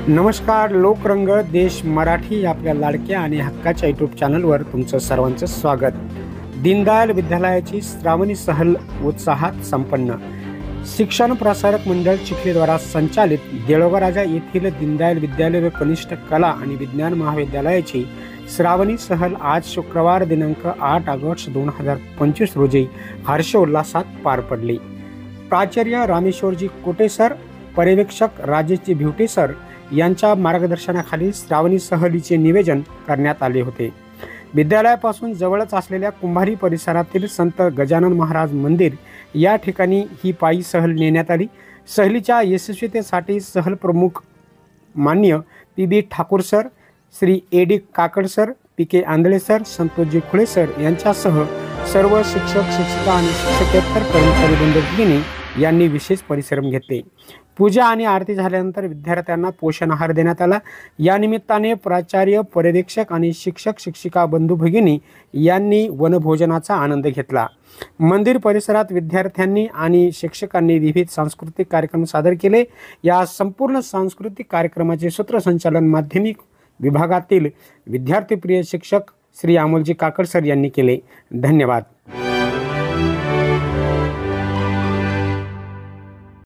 नमस्कार. लोकरंग देश मराठी आपल्या लाडक्या आणि हक्काच्या यूट्यूब चॅनलवर तुमचं सर्वांचं स्वागत. दीनदयाल विद्यालयाची श्रावणी सहल उत्साहात संपन्न. शिक्षण प्रसारक मंडळ चिखलीद्वारा संचालित देऊळगाव राजा येथील दीनदयाल विद्यालय व कनिष्ठ कला आणि विज्ञान महाविद्यालयाची श्रावणी सहल आज शुक्रवार दिनांक 8 ऑगस्ट 2025 रोजी हर्षोल्लासात पार पडली. प्राचार्य रामेश्वरजी कोटे सर, पर्यवेक्षक राजेशजी भिवटे सर यांच्या मार्गदर्शनाखाली श्रावणी सहलीचे नियोजन करण्यात आले होते. विद्यालयापासून जवळच असलेल्या कुंभारी परिसरातील संत गजानन महाराज मंदिर या ठिकाणी ही पायी सहल नेण्यात आली. सहलीच्या यशस्वीतेसाठी सहल प्रमुख मान्य P B. Thakur sir, Shri A D. Kakad sir, P K. Andhale sir, Santoshji Khule sir यांच्यासह सर्व शिक्षक, शिक्षिका आणि शिक्षकेतर कर्मचारी बंधूभगिनी यांनी विशेष परिश्रम घेतले. पूजा आणि आरती झाल्यानंतर विद्यार्थ्यांना पोषण आहार देण्यात आला. या निमित्ताने प्राचार्य, पर्यवेक्षक आणि शिक्षक, शिक्षिका बंधू भगिनी यांनी वनभोजनाचा आनंद घेतला. मंदिर परिसरात विद्यार्थ्यांनी आणि शिक्षकांनी विविध सांस्कृतिक कार्यक्रम सादर केले. या संपूर्ण सांस्कृतिक कार्यक्रमाचे सूत्रसंचालन माध्यमिक विभागातील विद्यार्थीप्रिय शिक्षक श्री अमोलजी काकड सर यांनी केले. धन्यवाद.